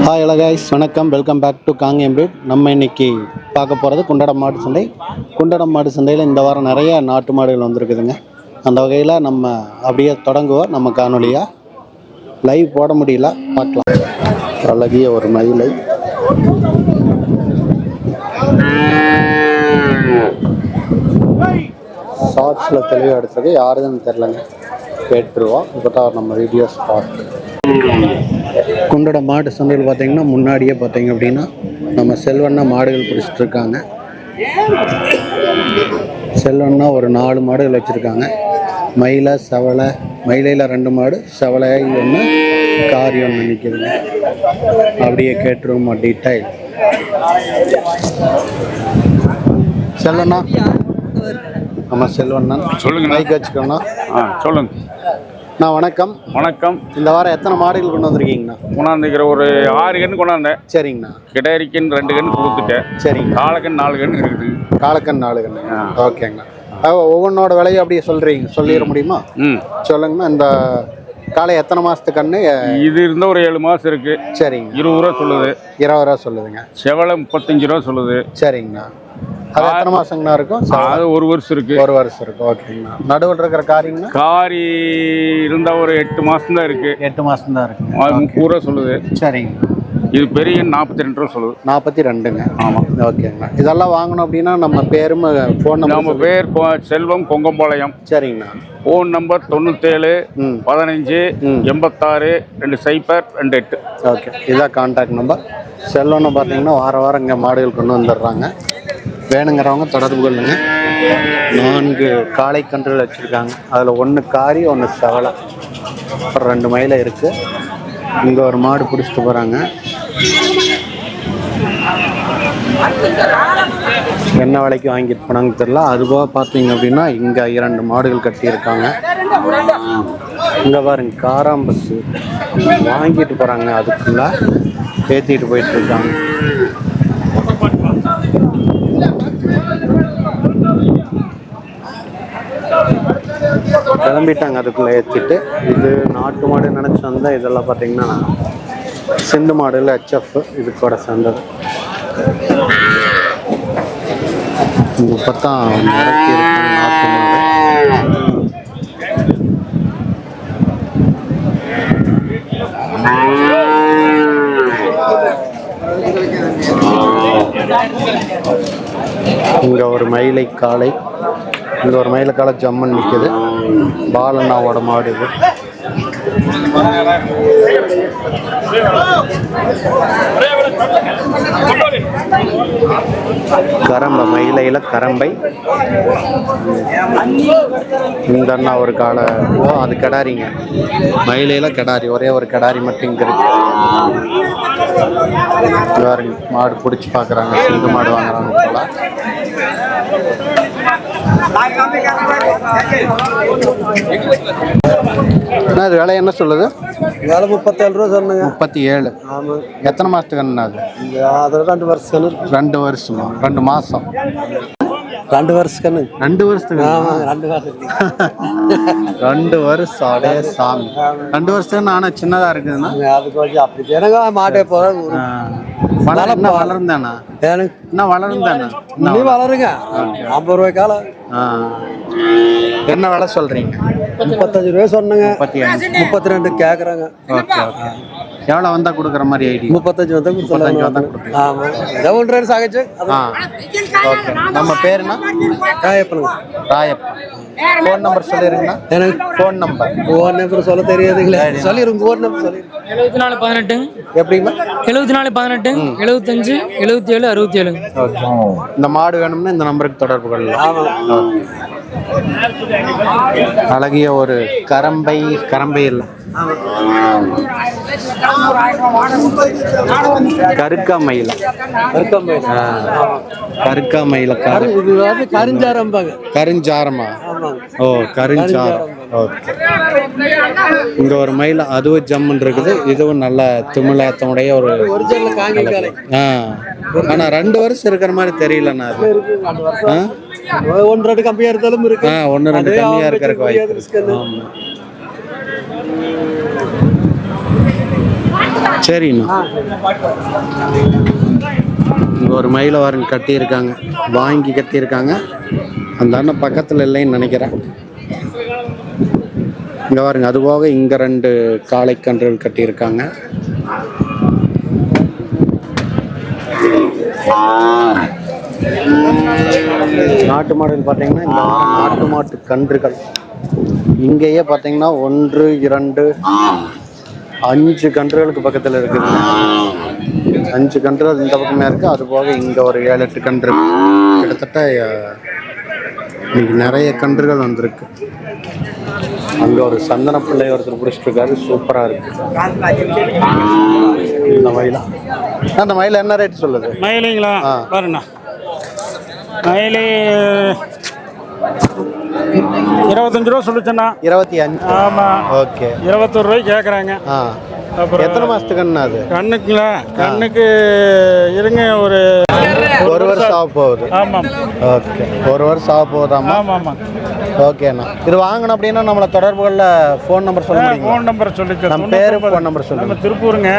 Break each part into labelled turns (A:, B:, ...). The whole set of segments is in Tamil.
A: ஹாய் ஹலோ கைஸ், வணக்கம். Welcome back to Kangayam breed. நம்ம இன்னைக்கு பார்க்க போகிறது குண்டடம் மாடு சந்தை. குண்டடம் மாடு சந்தையில் இந்த வாரம் நிறைய நாட்டு மாடுகள் வந்திருக்குதுங்க. அந்த வகையில் நம்ம அப்படியே தொடங்குவோம். நம்ம காணொலியாக லைவ் போட முடியல, பார்க்கலாம். அழகிய ஒரு மயிலை, ஷார்ட்ஸில் தெளிவாக எடுத்துருக்கு. யாருதுன்னு தெரிலங்க, கேட்டுருவோம். இப்போ தான் நம்ம வீடியோ ஸ்பாட். குண்டடம் மாடு சந்தையில் பார்த்தீங்கன்னா முன்னாடியே பார்த்தீங்க அப்படின்னா நம்ம செல்வண்ணா மாடுகள் பிடிச்சிட்டு இருக்காங்க. செல்வண்ணா ஒரு 4 மாடுகள் வச்சுருக்காங்க. மயிலை, செவலை, மயிலையில் 2 மாடு, செவலை 1, காரி 1 நிற்கிதுங்க. அப்படியே கேட்டுருவோம் டீடைல். செல்வண்ணா, நம்ம செல்வண்ணா சொல்லுங்க. மைக் வச்சுக்கோண்ணா.
B: சொல்லுங்க.
A: நான் வணக்கம்.
B: வணக்கம்.
A: இந்த வாரம் எத்தனை மாடுகள் கொண்டு வந்திருக்கீங்கண்ணா?
B: கொண்டாந்துக்கிற ஒரு 6 கன்று கொண்டாந்தேன்.
A: சரிங்கண்ணா.
B: கிடாரிக்கன் 2 கன்று கொடுத்துட்டேன். சரிங்க. காலக்கன் 4 கன்று இருக்குது.
A: காலக்கன் 4 கன்று. ஓகேங்கண்ணா. ஒவ்வொன்றோட விலையை அப்படியே சொல்லிட முடியுமா? சொல்லுங்கண்ணா. இந்த காலை எத்தனை மாதத்து கன்று?
B: இது இருந்தால் ஒரு 7 மாதம் இருக்குது. சரிங்க. 20 ரூபா சொல்லுது. 20 ரூபா சொல்லுதுங்க. செவலை 35 ரூபா சொல்லுது. சரிங்கண்ணா. அது எத்தனை மாசங்கண்ணா இருக்கும்? அது 1 வருஷம் இருக்கு. 1 வருஷம் இருக்கு. ஓகேங்கண்ணா. நடுவில் இருக்கிற காரிங்கண்ணா? காரி இருந்தால் ஒரு 8 மாதம் தான் இருக்கு. 8 மாதம் தான் இருக்கு. அது 30 ரூபா சொல்லுது. சரிங்க. இது பெரிய 42 ரூபா சொல்லுது. 42ங்க. ஆமாம். ஓகேங்கண்ணா. இதெல்லாம் வாங்கணும் அப்படின்னா நம்ம பேரும் ஃபோன் நம்பர். நம்ம பேர் செல்வம், கொங்கம்பாளையம். சரிங்கண்ணா. Phone number 97 15 86 2028. ஓகே, இதுதான் கான்டாக்ட் நம்பர். செல்வம்னு பார்த்தீங்கன்னா வாரம் இங்கே மாடுகள் கொண்டு வந்துடுறாங்க. வேணுங்கிறவங்க தொடர்பு கொள்ளுங்க. 4 காளை கன்றுகள் வச்சுருக்காங்க. அதில் 1 காரி, 1 செவலை, அப்புறம் 2 மயிலை இருக்குது. இங்கே ஒரு மாடு பிடிச்சிட்டு போகிறாங்க. என்ன விலைக்கு வாங்கிட்டு போனாங்க தெரியல. அதுபோக பார்த்தீங்க அப்படின்னா இங்கே 2 மாடுகள் கட்டியிருக்காங்க. இங்கே பாருங்க, காராம்பஸ் வாங்கிட்டு போகிறாங்க. அதுக்குள்ளே ஏற்றிட்டு போயிட்டுருக்காங்க. கிளம்பிட்டாங்க அதுக்குள்ளே ஏற்றிட்டு. இது நாட்டு மாடு நினச்சி வந்தால் இதெல்லாம் பார்த்தீங்கன்னா சிந்து மாடுல HF இது கூட சேர்ந்தது. இப்போ தான் இறக்கி இருக்காங்க நாட்டு மாடு. இங்கே ஒரு மயிலை காளை, இங்கே ஒரு மயிலை காளை ஜம்மன் நிற்குது. பாலண்ணாவோட மாடு இது. கரம்பை, மயிலையில் கரம்பை. இந்த அண்ணா ஒரு காளை. அது கிடாரிங்க. மயிலையில் கிடாரி, ஒரே ஒரு கிடாரி மட்டும் இங்கே இருக்கு. மாடு பிடிச்சி பார்க்குறாங்க. சிந்து மாடு வாங்குறாங்க போல. அது விலை என்ன சொல்லுது?
C: வேலை 37 ரூபா சொன்னங்க.
A: 37. ஆமாம். எத்தனை மாதத்துக்கு அண்ணா அது?
C: அதில் 2 வருஷம்.
A: 2 வருஷமா? 2 மாதம்.
C: 2 வருஷம்.
A: 2 வருஷத்துக்கு?
C: ஆமாம், 2 வருஷம்.
A: 2 வருஷம். அடே சாமி. 2 வருஷத்துக்கு ஆனால் சின்னதாக இருக்குதுண்ணா.
C: அது கொஞ்சம் அப்படி எனக்கு மாட்டே போகிறேன்.
A: என்ன வளர்ந்தாண்ணா? என்ன வளர்ந்தாண்ணா?
C: நீ வளருங்க. 50 ரூபாய் காலம்.
A: என்ன விலை சொல்கிறீங்க?
C: 35 ரூபாய் சொன்னங்க.
A: 32
C: கேட்குறாங்க.
A: Okay okay. எவ்வளோ வந்தால் கொடுக்குற மாதிரி ஐடி?
C: 35 வந்தால் கொடுத்துருவாங்க. ஆமாம், ஏதோ 1 ரூபாய் சாகிச்சு.
A: ஓகே. நம்ம பேருண்ணா?
C: ராயப்பனுங்க.
A: ராயப்பன். ஃபோன் நம்பர் சொல்லிடுங்கண்ணா.
C: எனக்கு
A: ஃபோன் நம்பர்
C: சொல்ல தெரியாதுங்களே. சொல்லிடுங்க. ஃபோன் நம்பர் சொல்லிடுங்க.
D: 74 18.
A: எப்படிங்களா?
D: 74 18 75 77 67.
A: ஓகே. இந்த மாடு வேணும்னா இந்த நம்பருக்கு தொடர்பு கொள்ளலாம். அழகிய ஒரு கரம்பை இல்லை, கருக்காமயில. கருக்காமயில
C: கருஞ்சாரம்பாங்க.
A: கருஞ்சாரமா? ஓ, கருஞ்சாரம். ஓகே. இங்க ஒரு மயில், அதுவும் ஜம்முன் இருக்குது. இதுவும் நல்ல திமிழத்தமுடைய ஒரு. ஆனா 2 வருஷம் இருக்கிற மாதிரி தெரியலண்ணா. அது
C: 1-2 கம்மியா இருந்தாலும் இருக்கு.
A: 1-2 கம்மியா இருக்கிறதுக்கு வாய்ப்பு. சரிண்ணா. இங்கே ஒரு மயிலை வாரங்க கட்டியிருக்காங்க, வாங்கி கட்டியிருக்காங்க. அந்த அண்ணன் பக்கத்தில் இல்லைன்னு நினைக்கிறேன். இங்கே பாருங்க, அது போக இங்கே 2 காளை கன்றுகள் கட்டியிருக்காங்க. நாட்டு மாடுகள் பார்த்தீங்கன்னா இந்த நாட்டு மாட்டு கன்றுகள் இங்கேயே பார்த்தீங்கன்னா 1, 2, 5 கன்றுகளுக்கு பக்கத்தில் இருக்குது. 5 கன்றுகள் இந்த பக்கமே இருக்குது. அது போக இங்கே ஒரு 7, 8 கன்று. கிட்டத்தட்ட இன்னைக்கு நிறைய கன்றுகள் வந்திருக்கு. அங்கே ஒரு சந்தன பிள்ளை ஒருத்தர் பிடிச்சிட்டு இருக்காரு, சூப்பராக இருக்கு. இந்த மயிலா, அந்த மயில என்ன ரேட் சொல்லுது?
E: மயிலுங்களா பாருண்ணா, மயில் 25 ரூபா சொல்லுச்சுண்ணா.
A: 25.
E: ஆமாம்.
A: ஓகே.
E: 21 ரூபாய்க்கு கேட்குறாங்க.
A: அப்புறம் எத்தனை மாதத்துக்கு கண்ணு அது?
E: கண்ணுக்குங்களா, கண்ணுக்கு இருங்க ஒரு
A: 1 வருஷம் ஆக போகுது.
E: ஆமாம்.
A: ஓகே, 1 வருஷம் ஆக போகுதாமா?
E: ஆமாம் ஆமாம்.
A: ஓகேண்ணா. இது வாங்கணும் அப்படின்னா நம்மளை தொடர்புகளில் ஃபோன் நம்பர் சொல்ல முடியுமா?
E: ஃபோன் நம்பர் சொல்லிக்க.
A: நம்ம பேர், ஃபோன் நம்பர் சொல்லுங்கள்.
E: நம்ம திருப்பூருங்க.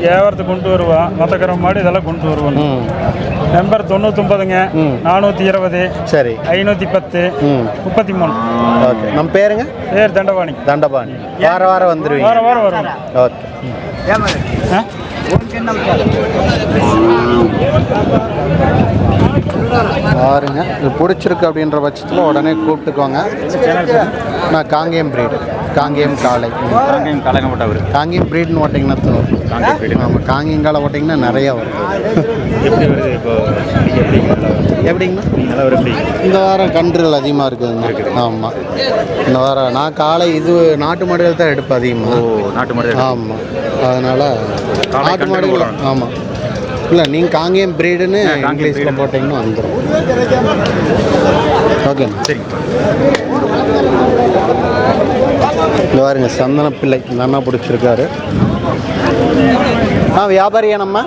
E: வியாபாரத்துக்கு கொண்டு வருவோம், மொத்தக்கரை மாடு இதெல்லாம் கொண்டு வருவோம். நம்பர் 99ங்க 420
A: சரி
E: 510 33.
A: ஓகே. நம்ம பேருங்க?
E: பேர் தண்டபாணி.
A: தண்டபாணி. வாரம் வந்துருவீங்க?
E: வாரம் வருவோம்.
A: ஓகே. பாருங்க, இது பிடிச்சிருக்கு அப்படின்ற பட்சத்தில் உடனே கூப்பிட்டுக்கோங்க. நான் காங்கேயம் பிரீடு, காங்கேயம் காளை. காங்கேயம் பிரீடுன்னு ஓட்டிங்கன்னா ஆமாம், காங்கேயம் காளை ஓட்டிங்கன்னா நிறையா வரும்.
F: எப்படி வருது இப்போ?
A: எப்படிங்கண்ணா? இந்த வாரம் கன்றுகள் அதிகமாக இருக்குதுங்க. ஆமாம், இந்த வாரம் நான் காளை இது நாட்டு மாடுகள் தான் எடுப்பேன் அதிகமாக.
F: நாட்டு மாடு.
A: ஆமாம், அதனால் நாட்டு மாடுகள். ஆமாம், இல்லை நீங்கள் காங்கேயம் பிரீடுன்னு இங்கிலீஷில் போட்டிங்கன்னா வந்துடும். ஓகேண்ணா,
F: சரி.
A: இந்த பாருங்க, சந்தன பிள்ளை நல்லா பிடிச்சிருக்காரு. வியாபாரியா நம்ம?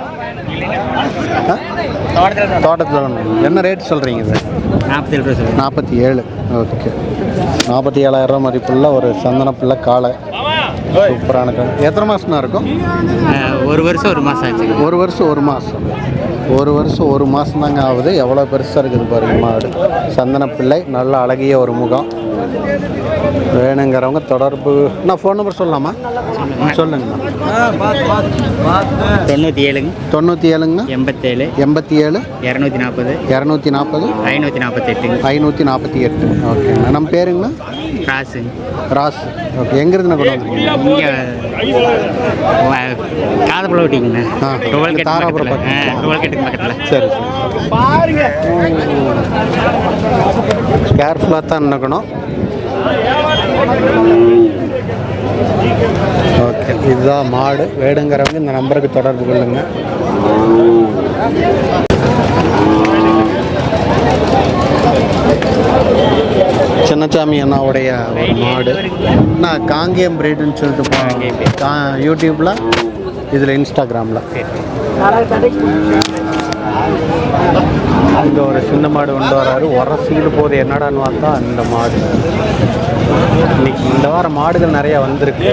A: தோட்டத்தில். என்ன ரேட் சொல்கிறீங்க இது?
F: 47 ரூபா.
A: 47. ஓகே. 47,000 மதிப்புள்ள ஒரு சந்தன பிள்ளை காளை. சூப்பரான காளை. எத்தனை மாதம்னா இருக்கும்?
F: 1 வருஷம் 1 மாதம் ஆச்சு.
A: 1 வருஷம் 1 மாதம். 1 வருஷம் 1 மாதம் தாங்க ஆகுது. எவ்வளோ பெருசாக இருக்குது பாருங்க மாடு. சந்தன பிள்ளை, நல்ல அழகிய ஒரு முகம். வேணுங்கிறவங்க தொடர்பு. நான் ஃபோன் நம்பர் சொல்லலாமா? சொல்லுங்கண்ணா.
F: 97ங்க
A: 97ங்க
F: 87
A: 87
F: 240
A: 240
F: 548
A: 548. ஓகேண்ணா. நம்ம பேருங்கண்ணா?
F: ராசு.
A: ராஸ். ஓகே. எங்கேருந்து கொண்டு வந்துருக்கீங்க?
F: இங்கே காதப்பழ ஓட்டிங்கண்ணா.
A: தாராபுரம் பக்கத்தில்.
F: டோல்கேட்டுக்கு பக்கத்தில்.
A: சரி சரி. கேர்ஃபுல்லாக தான் நினைக்கணும். ஓகே, இதுதான் மாடு. வேணுங்கிறவங்க இந்த நம்பருக்கு தொடர்பு கொள்ளுங்க. சின்னசாமி அண்ணாவுடைய ஒரு மாடு. நான் காங்கேயம் பிரீடுன்னு சொல்லிட்டு யூடியூப்பில், இதில் இன்ஸ்டாகிராமில். இங்கே ஒரு சின்ன மாடு கொண்டு வராரு. உரசிக்கிட்டு போகுது, என்னடான்னு பார்த்தா அந்த மாடு. இன்னைக்கு இந்த வாரம் மாடுகள் நிறையா வந்திருக்கு.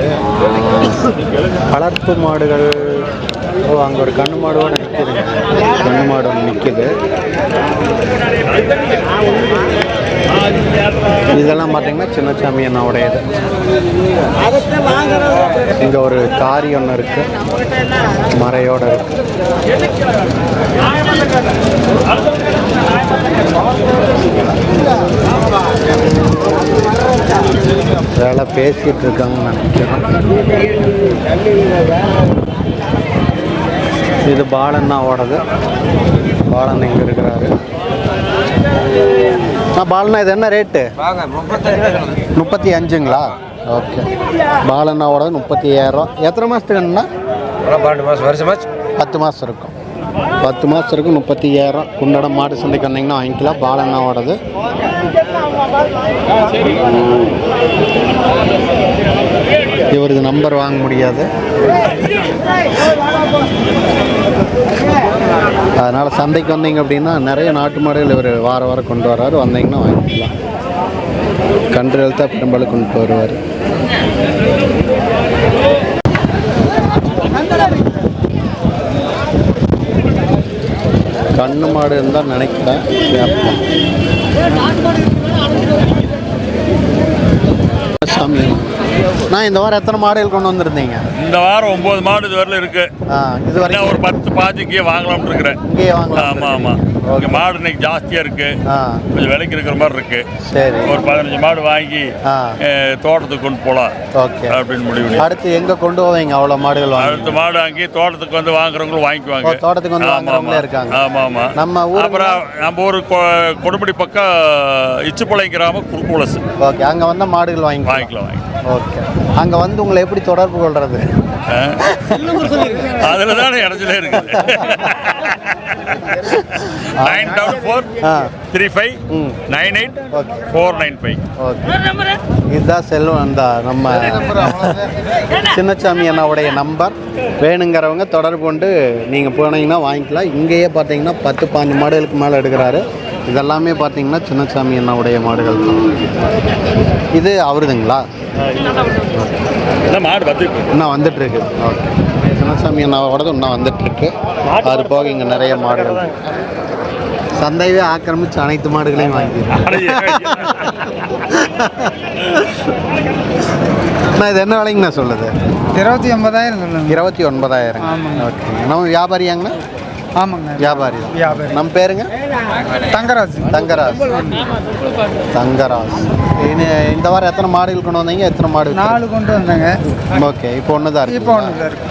A: வளர்ப்பு மாடுகள். அங்கே ஒரு கண்ணு மாடு நிற்கிதுங்க. கண்ணு மாடு ஒன்று நிற்கிது. இதெல்லாம் பார்த்தீங்கன்னா சின்னசாமி அண்ணாவுடையது. இங்கே ஒரு காரி ஒன்று இருக்கு, மறையோடு இருக்கு. வேலை பேசிட்டு இருக்காங்கன்னு நினைக்கிறேன். இது பாலண்ணாவோடது. பாலன் இங்கே இருக்கிறாரு. பாலண்ணா, இது என்ன ரேட்டு? 35ங்களா? ஓகே. பாலண்ணாவோட 35,000. எத்தனை மாதத்துக்குண்ணா?
C: 12 மாதம் வருஷமாச்சு.
A: 10 மாதம் இருக்கும். 10 மாதம் இருக்கும். 35,000. குண்டடம் மாட்டு சந்தைக்கு வந்தீங்கன்னா வாங்கிக்கலாம். பாலண்ணாவோடது. இவருக்கு நம்பர் வாங்க முடியாது, அதனால் சந்தைக்கு வந்தீங்க அப்படின்னா நிறைய நாட்டு மாடுகள் இவர் வாரம் கொண்டு வர்றாரு. வந்தீங்கன்னா வாங்கிக்கலாம். கன்றுகள் தான் பெரும்பாலும் கொண்டு வருவார். கண்ணு மாடு இருந்தால் நினைக்கிறேன். சாமி, நான் இந்த வாரம் எத்தனை மாடுகள் கொண்டு வந்திருந்தீங்க?
G: இந்த வாரம் 9 மாடு இது வரல இருக்கு.
A: இது வரைக்கும்
G: ஒரு 10 பாதிக்கு வாங்கலாம்னு இருக்கிறேன்.
A: இங்கேயே வாங்கலாம்.
G: ஆமா ஆமா. இங்க மாடு இன்னைக்கு ஜாஸ்தியா இருக்கு. கொஞ்சம் விலைக்கு இருக்கிற மாதிரி இருக்கு.
A: சரி,
G: ஒரு 15 மாடு வாங்கி தோட்டத்துக்கு கொண்டு போகலாம்.
A: ஓகே
G: அப்படின்னு முடிவு.
A: அடுத்து எங்க கொண்டு போவீங்க அவ்வளோ மாடுகள்?
G: அடுத்த மாடு வாங்கி தோட்டத்துக்கு வந்து வாங்குறவங்களும் வாங்கிக்குவாங்க.
A: தோட்டத்துக்கு வந்து வாங்குறவங்களே இருக்காங்க.
G: ஆமா ஆமா.
A: நம்ம ஊர்
G: அப்புறம் நம்ம ஒரு கொடுமுடி பக்கம் இச்சுப்பளை கிராமம் குறுக்குளசு.
A: ஓகே, அங்க வந்த மாடுகள் வாங்கிக்கலாம். ஓகே, அங்க வந்து உங்களை எப்படி தொடர்பு கொள்றது?
G: அதுல தானே இடத்துல இருக்கு. 9443598 495.
A: இதுதான் செல்வம். அந்த நம்ம சின்னசாமி அண்ணாவுடைய நம்பர். வேணுங்கிறவங்க தொடர்பு கொண்டு நீங்கள் போனீங்கன்னா வாங்கிக்கலாம். இங்கேயே பார்த்தீங்கன்னா 10-15 மாடுகளுக்கு மேலே எடுக்கிறாரு. இதெல்லாமே பார்த்தீங்கன்னா சின்னசாமி அண்ணாவுடைய மாடுகள் தான். இது அவருதுங்களா?
G: மாடு
A: இன்னும் வந்துட்டுருக்கு. ஓகே, சின்னசாமி அண்ணாவோடது இன்னும் வந்துட்டுருக்கு. அது போக இங்கே நிறைய மாடுகள். சந்தையே ஆக்கிரமிச்சு அனைத்து மாடுகளையும் வாங்கி. நான் இது என்ன விலைங்கண்ணா சொல்லுது?
C: 29,000 சொல்லுங்க.
A: 29,000. ஓகே, நம்ம வியாபாரியாங்கண்ணா?
C: ஆமாங்க,
A: வியாபாரி தான். நம்ம பேருங்க?
C: தங்கராஜ்.
A: தங்கராஜ். இந்த வாரம் எத்தனை மாடுகள் கொண்டு வந்தீங்க? எத்தனை மாடு?
C: 4 கொண்டு வந்தேங்க.
A: ஓகே, இப்போ ஒன்று தான் இருக்கு.
C: இப்போ ஒன்று தான் இருக்கு.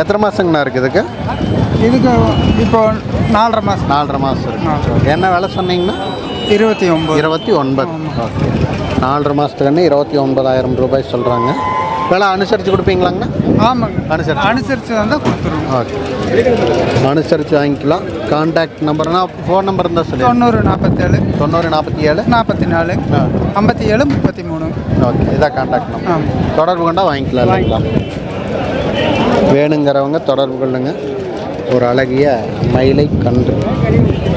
A: எத்தனை மாதங்கண்ணா இருக்குது இதுக்கு?
C: இதுக்கு இப்போ 4.5 மாதம்.
A: 4.5 மாதம் இருக்கு. என்ன விலை சொன்னீங்கன்னா?
C: 29.
A: ஓகே, 4.5 மாதத்துக்குன்னு 29,000 ரூபாய் சொல்கிறாங்க. விலை அனுசரித்து கொடுப்பீங்களாங்கண்ணா?
C: ஆமாங்க, அனுசரித்து வந்தால் கொடுத்துருவோம்.
A: ஓகே, அனுசரித்து வாங்கிக்கலாம். கான்டாக்ட் நம்பர்னா ஃபோன் நம்பர் இருந்தால் சொல்லி.
C: 9047
A: 9047
C: 44 57 33.
A: ஓகே, இதான் கான்டாக்ட் நம்பர். தொடர்பு கொண்டால் வாங்கிக்கலாம் இல்லைங்களா? வேணுங்கிறவங்க தொடர்பு கொள்ளுங்க. ஒரு அழகிய மயிலை கன்று,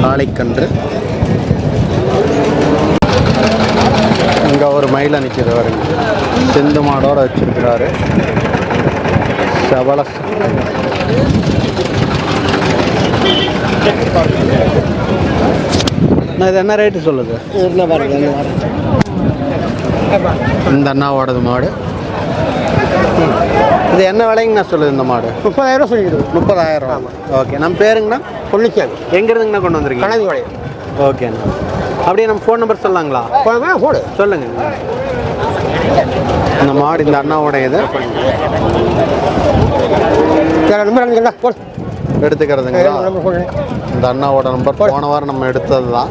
A: ஆலைக்கன்று. இங்கே ஒரு மயிலை நிற்கிது வருங்க. சிந்து மாடோடு வச்சிருக்கிறாரு. செவல இது என்ன ரேட்டு சொல்லுது? இந்த அண்ணாவோடது மாடு. இது என்ன விலைங்கண்ணா சொல்லுது இந்த மாடு?
C: 30,000 சொல்லிடுது.
A: 30,000. ஓகே, நம்ம பேருங்கண்ணா?
C: பொன்னிச்சாமி.
A: எங்கேருந்துங்கண்ணா கொண்டு வந்திருக்கீங்க?
C: கணேந்திபாளையம்.
A: ஓகேண்ணா. அப்படியே நம்ம ஃபோன் நம்பர் சொல்லலாங்களா?
C: போடு
A: சொல்லுங்க. இந்த மாடு இந்த அண்ணாவோட இது எடுத்துக்கிறதுங்களா? இந்த அண்ணாவோட நம்பர் போன வாரம் நம்ம எடுத்தது தான்.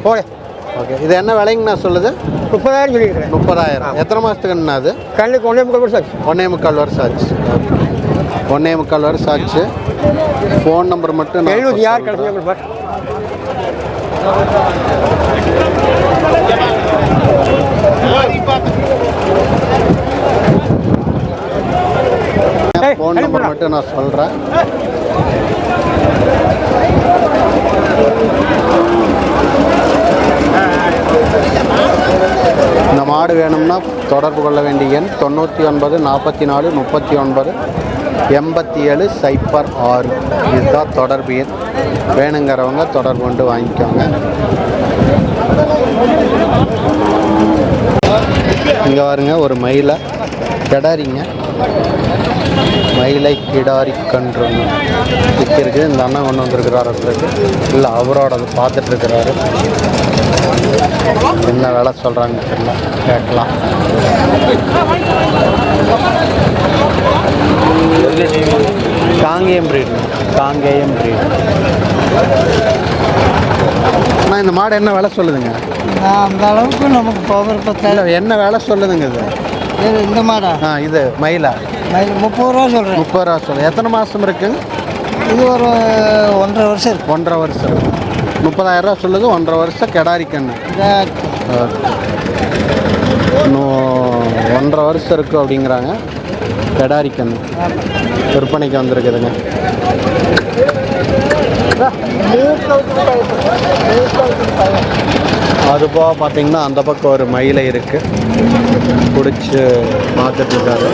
A: ஓகே, இது என்ன விலைங்கண்ணா சொல்லுது?
C: 30,000 சொல்லியிருக்கிறேன்.
A: 30,000. எத்தனை மாதத்துக்குண்ணா அது?
C: கண்ணுக்கு 1.25 வருஷம் ஆச்சு.
A: 1.25 வருஷம் ஆச்சு. 1.25 வருஷம் ஆச்சு. ஃபோன் நம்பர் மட்டும் நான்
C: 76 கடைசி நம்பர் பார்.
A: ஃபோன் நம்பர் மட்டும் நான் சொல்கிறேன். இந்த மாடு வேணும்னா தொடர்பு கொள்ள வேண்டிய எண் 99 44 39 87 06. இதுதான் தொடர்பு எண். வேணுங்கிறவங்க தொடர்பு கொண்டு வாங்கிக்கோங்க. இங்கே பாருங்க, ஒரு மயிலை கிடாரிங்க. மயிலை கிடாரி கன்று விற்கிறது. இந்த அண்ணன் கொண்டு வந்துருக்கிறாரு. இல்லை, அவரோட அதை பார்த்துட்ருக்கிறாரு. என்ன வேலை சொல்கிறாங்கன்னு தெரியல, கேட்கலாம். காங்கேயம் பிரீடு. ஆனால் இந்த மாடு என்ன வேலை சொல்லுதுங்க?
C: அந்த அளவுக்கு நமக்கு பவர்
A: இல்லை, என்ன வேலை சொல்லுதுங்க இது?
C: இந்த மாடா?
A: இது மயிலா?
C: 30 ரூபா சொல்கிறேன்.
A: 30 ரூபா சொல்லுங்கள். எத்தனை மாதம் இருக்குங்க?
C: இது ஒரு 1.5 வருஷம் இருக்கு.
A: 1.5 வருஷம். 30,000 ரூபா சொல்லுது. 1.5 வருஷம் கிடாரி கன்று. இன்னும் 1.5 வருஷம் இருக்குது அப்படிங்கிறாங்க. கிடாரி கன்று விற்பனைக்கு வந்திருக்குதுங்க. அதுபோக பார்த்தீங்கன்னா அந்த பக்கம் ஒரு மயிலை இருக்குது. பிடிச்சி பார்த்துட்ருக்காரு.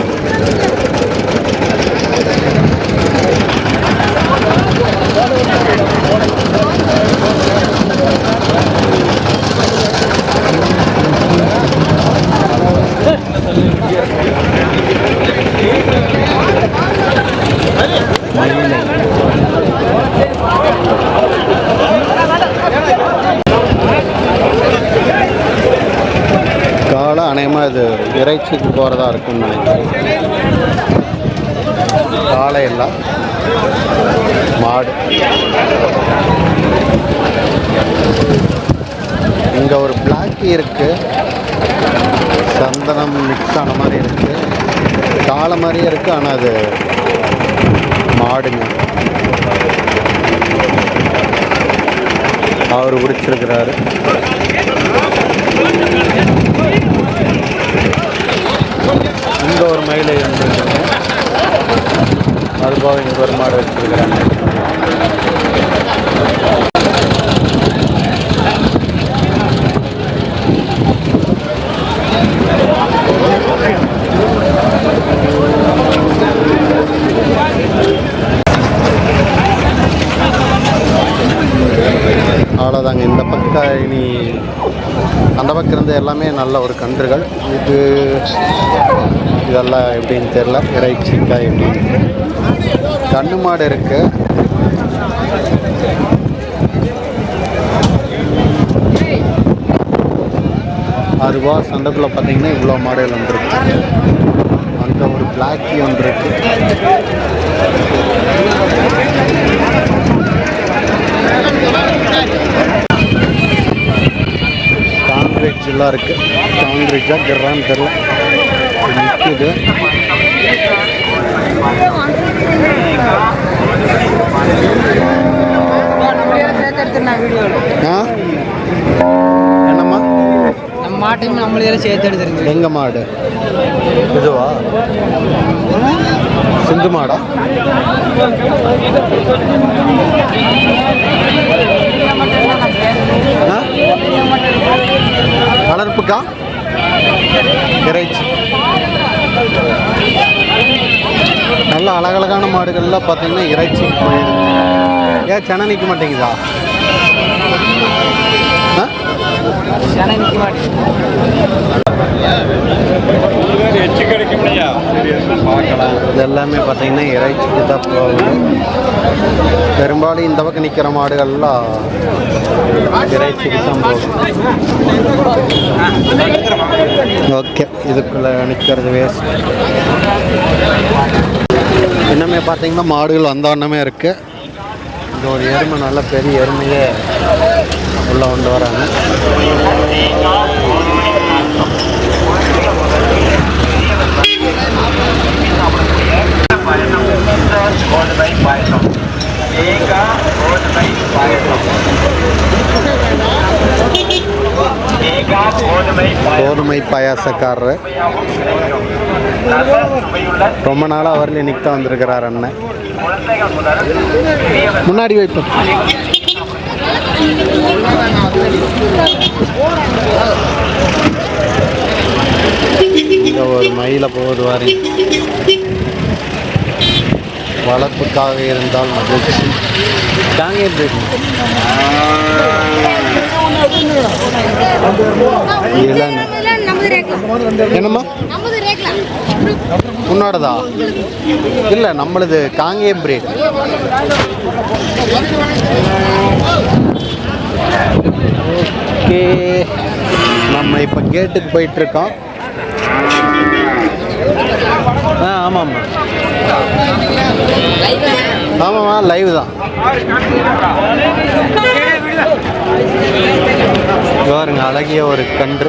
A: இறைச்சிக்கு போகிறதா இருக்குன்னு நினைக்கிறேன். காளை எல்லாம் மாடு. இங்கே ஒரு பிளாக்கி இருக்கு, சந்தனம் மிக்ஸ் ஆன மாதிரி இருக்கு, காளை மாதிரியே இருக்கு, ஆனால் அது மாடுங்க. அவர் பிடிச்சிருக்கிறாரு. இங்கே ஒரு மயிலை வந்துருக்குங்க. அதுபோக இங்கே ஒரு மாடு வச்சிருக்கிறாங்க. அவ்வளோதாங்க. இந்த பக்கம் இனி அந்த பக்கம் இருந்து எல்லாமே நல்ல ஒரு கன்றுகள். இதெல்லாம் எப்படின்னு தெரில, இறைச்சிக்கா எப்படின்னு. கண்ணு மாடு இருக்கு. அதுவா சண்டைக்குள்ளே பார்த்தீங்கன்னா இவ்வளோ மாடுகள் வந்துருக்கு. அங்கே ஒரு பிளாக்கி ஒன்று இருக்கு. காங்கிரீட் எல்லாம் இருக்கு. காங்கிரீட்டா கிரான்னு தெரியல, நிற்குது. என்னம்மா
D: நம்ம மாட்டையும் நம்மளே சேர்த்து எடுத்துருங்க.
A: எங்க மாடு இதுவா? சிந்து மாடா? வளர்ப்புக்கா இறைச்சி. நல்ல அழகழகான மாடுகள்லாம் பார்த்தீங்கன்னா இறைச்சி போயிடுது. ஏன் சென்னை நிற்க மாட்டேங்குதா? இது எல்லாமே பார்த்தீங்கன்னா இறைச்சிக்கு தான் போகுது. பெரும்பாலும் இந்த பக்கம் நிற்கிற மாடுகள்லாம் இறைச்சிக்கு தான் போகும். ஓகே, இதுக்குள்ளே நிற்கிறது வேஸ்ட். இன்னுமே பார்த்தீங்கன்னா மாடுகள் வந்த வண்ணமே இருக்குது. இந்த ஒரு எருமை, நல்ல பெரிய எருமையே உள்ளே கொண்டு வராங்க. கோதுமை பாயாசக்காரர் ரொம்ப நாளாக அவரில் இன்னைக்கு தான் வந்திருக்கிறார் அண்ணன். முன்னாடி வைப்போம். இங்கே ஒரு மயில போகுது வாரி. வளர்ப்புக்காக இருந்தால் மகிழ்ச்சி. என்னம்மா உன்னோடதா? இல்லை, நம்மளது காங்கேயம் பிரீட். ஓகே, நம்ம இப்போ கேட்டுக்கு போயிட்டுருக்கோம். ஆமாம்மா ஆமாம்மா, லைவ் தான். பாருங்க, அழகிய ஒரு கன்று.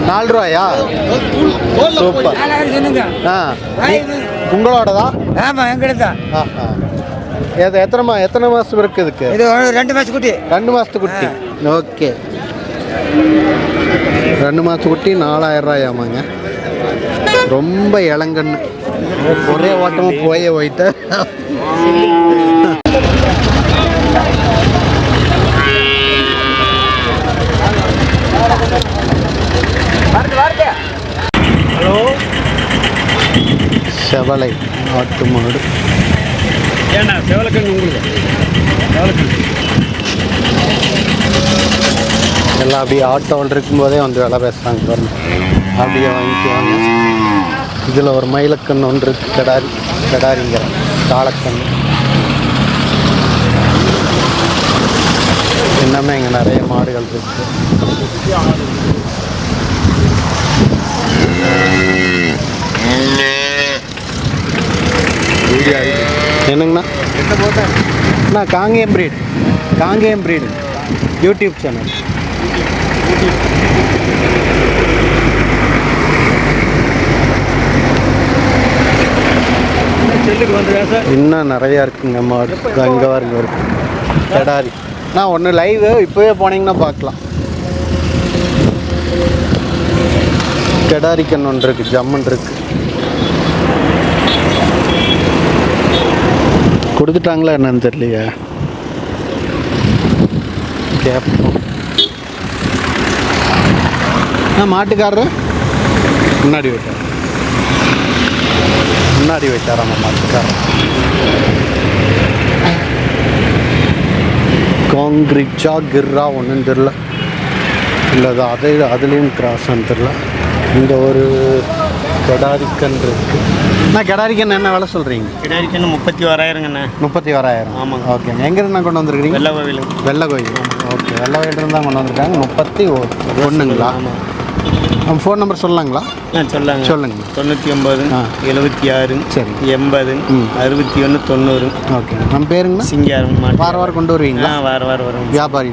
A: 4 ரூபாயா? சூப்பர். உங்களோடதா?
C: ஆமாம், எங்கிட்ட
A: எத்தனை மாதம் இருக்கு இதுக்கு?
C: இது 2 மாதம் குட்டி.
A: 2 மாதத்து குட்டி. ஓகே, 2 மாதத்து குட்டி 4000 ரூபாயாமாங்க. ரொம்ப இளங்கன்று. ஒரே ஓட்டமாக போயிட்டு செவலை ஆட்டு மாடு.
E: ஏன்னா செவலக்கண்ணு உங்களுக்கு
A: எல்லாம் அப்படியே ஆட்டோவில் இருக்கும்போதே வந்து விலை பேசுகிறாங்க பாருங்க. அப்படியே வாங்கிக்குவாங்க. இதில் ஒரு மயிலக்கண்ணு ஒன்று இருக்குது, கடாரிங்கிற காலக்கண்ணு. இன்னமே இங்கே நிறைய மாடுகள் இருக்குது. என்னங்கண்ணா அண்ணா காங்கேயம் பிரீடு யூடியூப் சேனல். இன்னும் நிறையா இருக்குங்க மாடு. அங்கே வருங்க இருக்கு கிடாரி. நான் ஒன்று லைவு இப்போவே போனீங்கன்னா பார்க்கலாம். கிடாரி கன்று ஒன்று இருக்குது, ஜம்முன் இருக்கு. கொடுத்துட்டாங்களா என்னன்னு தெரியலையா, கேட்போம். மாட்டுக்காரரு முன்னாடி வைத்தார் நம்ம மாட்டுக்காரர். காங்கிரீட்ஸா கிர்ரா ஒன்றுன்னு தெரில, இல்லை அதுலேயும் கிராஸான்னு தெரில. இந்த ஒரு கெடாரிக்கன் இருக்கு. நான் கெடாரிக்கன் என்ன வேலை சொல்கிறீங்க?
F: கிடாரிக்கன்னு 31,000ங்கண்ணா.
A: 31,000.
F: ஆமாங்க.
A: ஓகேங்க. எங்கேருந்து கொண்டு வந்துருக்கிறீங்க? வெள்ளை கோயில். ஓகே, வெள்ளை கோயிலிருந்து தான் கொண்டு வந்திருக்காங்க. 31ங்களா? நம்ம ஃபோன் நம்பர் சொல்லலாங்களா?
F: சொல்லுங்க.
A: 99
F: 76
A: சரி
F: 80 61 90.
A: ஓகே. நம்ம பேருங்கண்ணா?
F: சிங்காரம்.
A: வாரம் கொண்டு வருவீங்களா?
F: வாரம் வரும்.
A: வியாபாரி.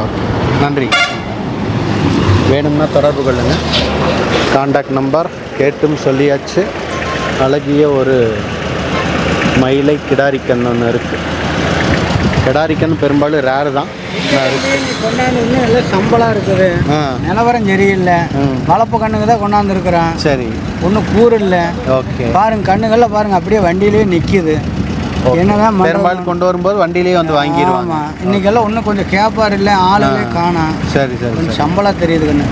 F: ஓகே,
A: நன்றி. வேணும்னா தொடர்பு கொள்ளுங்கள். காண்டாக்ட் நம்பர் கேட்டும் சொல்லியாச்சு. அழகிய ஒரு மயிலை கிடாரிக்கன் ஒன்று இருக்குது. கிடாரிக்கன் பெரும்பாலும் ரேரு தான்.
C: கொண்டாந்து எல்லாம் சம்பளம் இருக்குது. நிலவரம் சரியில்லை. வளர்ப்பு கண்ணுங்க தான் கொண்டாந்துருக்குறேன்.
A: சரி.
C: ஒன்றும் கூறு இல்லை.
A: ஓகே.
C: பாருங்க கண்ணுகள்லாம் பாருங்க அப்படியே வண்டியிலேயே நிற்கிது. என்னதான்
A: பெரும்பாலும் கொண்டு வரும்போது வண்டியிலேயே வந்து வாங்கிடுவாங்க.
C: ஆமாம், இன்னைக்கெல்லாம் ஒன்றும் கொஞ்சம் கேப்பார் இல்லை, ஆளுமே காணாம்.
A: சரி சரி.
C: கொஞ்சம் சம்பளம் தெரியுது கண்ணு.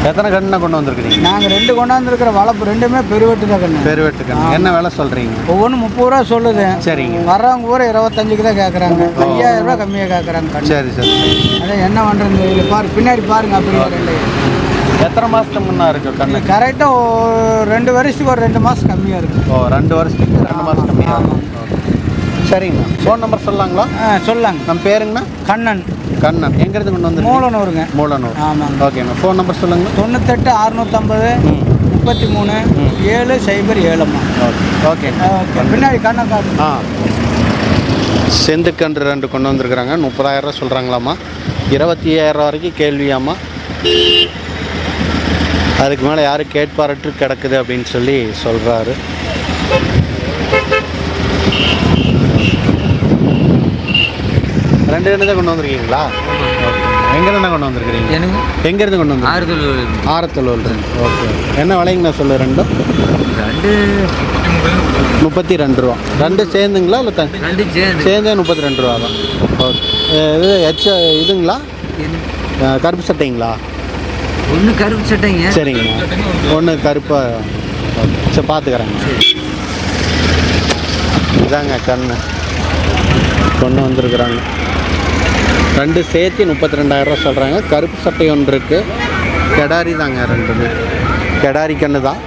A: எத்தனை கண்ணா கொண்டு வந்திருக்கிறீங்க?
C: நாங்கள் 2 கொண்டாந்துருக்கிற வளர்ப்பு ரெண்டுமே பெருவெட்டு தான் கண்ணு.
A: பெருவெட்டு கண்ணு. என்ன வேலை சொல்கிறீங்க?
C: ஒவ்வொன்றும் 30 ரூபா சொல்லுது.
A: சரிங்க.
C: வர்றவங்க பூரா 25க்கு தான் கேட்குறாங்க. 5000 ரூபா கம்மியாக கேட்குறாங்க கண்ணு.
A: சரி சரி.
C: அதான் என்ன பண்ணுறது, இதில் பாரு பின்னாடி பாருங்க. அப்படியே ரெண்டு
A: எத்தனை மாதத்துக்கு முன்னா இருக்குது கண்ணு?
C: கரெக்டாக 2 வருஷத்துக்கு ஒரு 2 மாதம் கம்மியாக இருக்குது.
A: 2 வருஷத்துக்கு 2 மாதம் கம்மியாக இருக்கும். சரிங்கண்ணா. ஃபோன் நம்பர் சொல்லலாங்களா?
C: சொல்லாங்க.
A: நம்ம பேருங்கண்ணா?
C: கண்ணன்.
A: எங்கேருந்து கொண்டு வந்து?
C: மூலனூருங்க.
A: மூலனூர்.
C: ஆமாங்க.
A: ஓகேண்ணா. ஃபோன் நம்பர் சொல்லுங்கள்.
C: 98 650 33 707.
A: ஓகே.
C: பின்னாடி கண்ணன் காட்டு.
A: செந்துக்கன்று 2 கொண்டு வந்திருக்கிறாங்க. 30,000 சொல்கிறாங்களாம்மா. 25,000 வரைக்கும் கேள்வியாம்மா. அதுக்கு மேலே யாரும் கேட்பாரற்று கிடக்குது அப்படின்னு சொல்லி சொல்கிறாரு. ரெண்டு தான் கொண்டு வந்திருக்கீங்களா? எங்கேருந்து கொண்டு வந்திருக்கிறீங்க? எங்கேருந்து கொண்டு வந்து? ஆரத்தலூர். ஓகே. என்ன விலைங்கண்ணா சொல்லு? ரெண்டும் 32 ரூபா. 2 சேர்ந்துங்களா இல்லை சேர்ந்தே 32 ரூபா தான். ஓகே. இது இதுங்களா? கருப்பு சட்டைங்களா?
F: ஒன்று கருப்பு சட்டைங்க.
A: சரிங்கண்ணா. ஒன்று கருப்பாக. சரி, பார்த்துக்கிறேங்க. இதாங்க கண்ணு கொண்டு வந்திருக்குறாங்க. 2 சேர்த்து 32,000 சொல்கிறாங்க. கருப்பு சட்டை ஒன்று இருக்குது. கெடாரி தாங்க, 2மே கெடாரி கன்று தான்.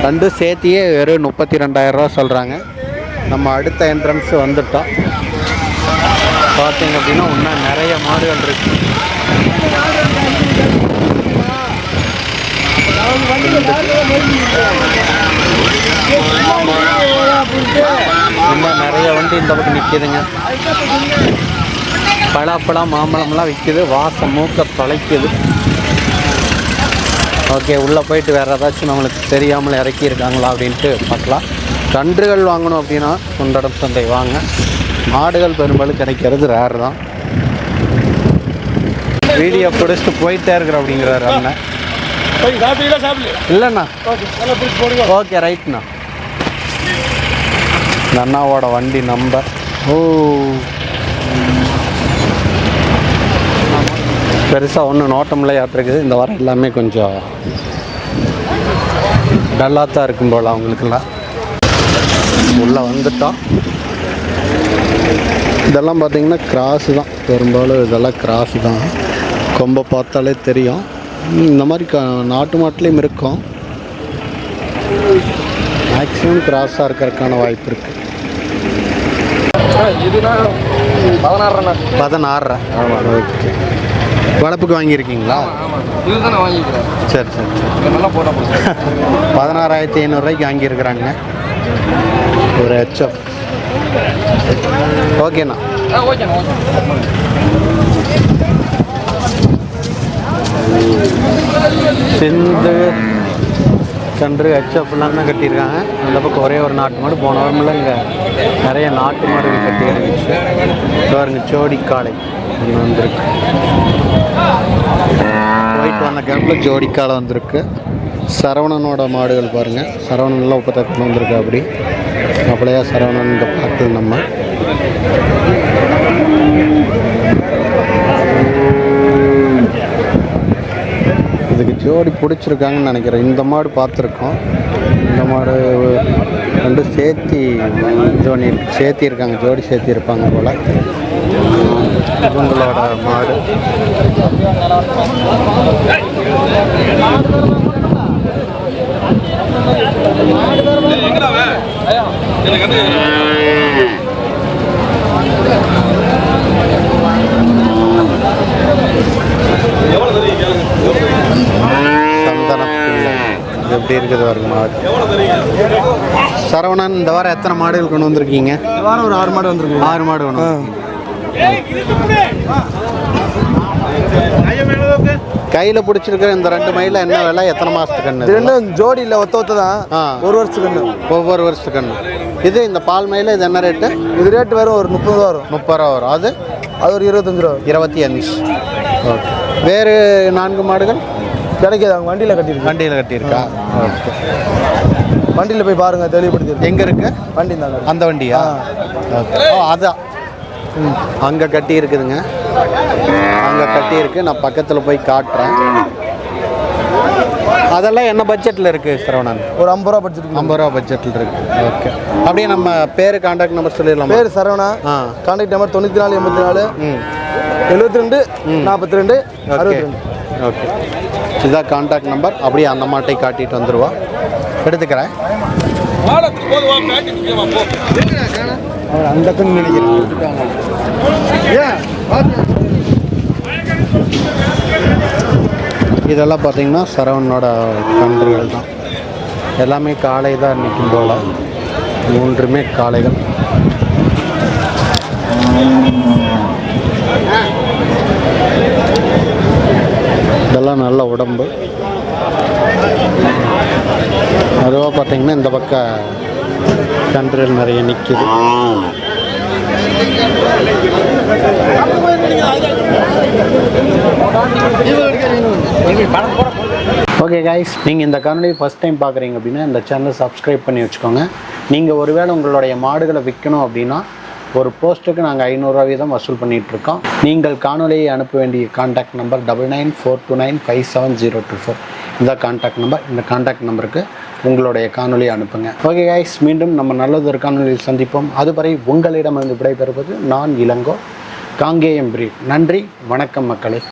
A: 2 சேர்த்தியே வெறும் 32,000 சொல்கிறாங்க. நம்ம அடுத்த என்ட்ரன்ஸ் வந்துட்டோம். பார்த்தீங்க அப்படின்னா இன்னும் நிறைய மாடுகள் இருக்குது. இன்னும் நிறைய வண்டி இந்த பக்கம் நிற்கிதுங்க. பலாப்பழம் மாம்பழம்லாம் விற்கிது. வாசம் மூக்க தொலைக்குது. ஓகே, உள்ளே போயிட்டு வேறு ஏதாச்சும் நம்மளுக்கு தெரியாமல் இறக்கியிருக்காங்களா அப்படின்ட்டு பார்க்கலாம். கன்றுகள் வாங்கணும் அப்படின்னா குண்டடம் சந்தை வாங்க. மாடுகள் பெரும்பாலும் கிடைக்கிறது ரேர் தான். வீடியோ பிடிச்சிட்டு போயிட்டே இருக்கிற அப்படிங்கிறாரு அண்ணன். இல்லைண்ணா. ஓகே, ரைட்ண்ணா. இந்த அண்ணாவோட வண்டி நம்பர். பெருசாக ஒன்றும் நோட்டமில்லை இருக்குது. இந்த வாரம் எல்லாமே கொஞ்சம் டல்லாக தான் இருக்கும் போல் அவங்களுக்கெல்லாம். உள்ளே வந்துட்டோம். இதெல்லாம் பார்த்திங்கன்னா கிராஸு தான். பெரும்பாலும் இதெல்லாம் கிராஸு தான். கொம்பை பார்த்தாலே தெரியும். இந்த மாதிரி நாட்டு மாட்டிலையும் இருக்கும். மேக்ஸிமம் கிராஸாக இருக்கிறதுக்கான வாய்ப்பு இருக்குது. 16. ஆமாம். ஓகே. வளர்ப்புக்கு வாங்கியிருக்கீங்களா?
F: இவர் தானே வாங்கிக்கிறேன்.
A: சரி சரி சரி.
F: நல்லா போட்டா போதும்.
A: 16,500 வாங்கியிருக்கிறாங்க ஒரு ஹெச்எஃப். ஓகேண்ணா.
F: ஓகேண்ணா ஓகே.
A: சிந்து கன்று ஹெச்எஃப்லாம் தான் கட்டியிருக்காங்க. அந்த பக்கம் ஒரே ஒரு நாட்டு மாடு. போன வாரமில் இங்கே நிறைய நாட்டு மாடுகள் கட்டி இருந்துச்சு. பாருங்க ஜோடி காளை ஒன்று வந்திருக்கு. போயிட்டு வந்த கேம்பில் ஜோடி காளை வந்திருக்கு. சரவணனோட மாடுகள் பாருங்கள். சரவணன்லாம் உப்பத்தத்தில் வந்திருக்கு. அப்படி அப்படியே சரவணன் இந்த பார்க்கல நம்ம. இதுக்கு ஜோடி பிடிச்சிருக்காங்கன்னு நினைக்கிறேன். இந்த மாடு பார்த்துருக்கோம். இந்த மாடு ரெண்டு சேர்த்தி இருக்காங்க. ஜோடி சேர்த்தி இருப்பாங்க போல். இவங்களோட மாடு. சந்தனப்பிள்ளை எப்படி இருக்குது பாருங்க மாடு. சரவணன் இந்த வாரம் எத்தனை மாடுகள் கொண்டு வந்திருக்கீங்க?
C: இந்த வாரம் ஒரு 6 மாடு வந்துருக்கு.
A: 6 மாடு வேணும். கையில் பிடிச்சிருக்கிற இந்த 2 மயில என்ன விலை? எத்தனை மாதத்துக்கு கண்ணு?
C: இது ரெண்டும் ஜோடி இல்லை, ஒத்த தான். 1 வருஷத்துக்கு கண்ணு.
A: ஒவ்வொரு வருஷத்துக்கு கண்ணு. இது இந்த பால் மயில இது என்ன ரேட்டு?
C: இது ரேட்டு வரும் ஒரு 30 ரூபா வரும்.
A: 30 ரூபா வரும். அது
C: ஒரு 25 ரூபா.
A: 25. ஓகே. வேறு 4 மாடுகள்
C: கிடைக்காது. அவங்க வண்டியில் கட்டியிருக்கு.
A: வண்டியில் கட்டியிருக்கா? ஓகே.
C: வண்டியில் போய் பாருங்க, தெளிவுபடுத்தி.
A: எங்கே இருக்கு
C: வண்டி தாங்க.
A: அந்த வண்டியா? ஓகே. அதான் அங்கே கட்டி இருக்குதுங்க. அங்கே கட்டி இருக்கு. நான் பக்கத்தில் போய் காட்டுறேன். அதெல்லாம் என்ன பட்ஜெட்டில் இருக்குது சரவணன்?
C: ஒரு 50 ரூபா பட்ஜெட்.
A: 50 ரூபா பட்ஜெட்டில் இருக்குது. ஓகே. அப்படியே நம்ம பேர் கான்டாக்ட் நம்பர் சொல்லிடலாம்.
C: பேர் சரவணா. Contact number 94 84 72 42 62.
A: ஓகே. இதுதான் கான்டாக்ட் நம்பர். அப்படியே அந்த மாட்டை காட்டிட்டு வந்துடுவா. எடுத்துக்கிறேன்.
C: அந்த கண்ணு நினைக்கிறேன்.
A: இதெல்லாம் பார்த்தீங்கன்னா சரவணனோட கன்றுகள் தான். எல்லாமே காளை தான் நிற்கும் போல். 3மே காளைகள். இதெல்லாம் நல்ல உடம்பு. அதுவாக பார்த்தீங்கன்னா இந்த பக்கம் கன்றுகள் நிறைய நிற்கிது. ஓகே கைஸ், நீங்கள் இந்த காணொலியை ஃபஸ்ட் டைம் பார்க்குறீங்க அப்படின்னா இந்த சேனலை சப்ஸ்கிரைப் பண்ணி வச்சுக்கோங்க. நீங்கள் ஒருவேளை உங்களுடைய மாடுகளை விற்கணும் அப்படின்னா ஒரு போஸ்ட்டுக்கு நாங்கள் 500 ரூபா வீதம் வசூல் பண்ணிகிட்ருக்கோம். நீங்கள் காணொலியை அனுப்ப வேண்டிய கான்டாக்ட் நம்பர் 9942957024. இந்த கான்டாக்ட் நம்பர். இந்த கான்டாக்ட் நம்பருக்கு உங்களுடைய காணொலியை அனுப்புங்க. ஓகே கைஸ், மீண்டும் நம்ம நல்லதொரு காணொலியில் சந்திப்போம். அதுவரை உங்களிடமிருந்து விடைபெறுவது நான் இளங்கோ, காங்கேயம் பிரீட். நன்றி, வணக்கம் மக்களே.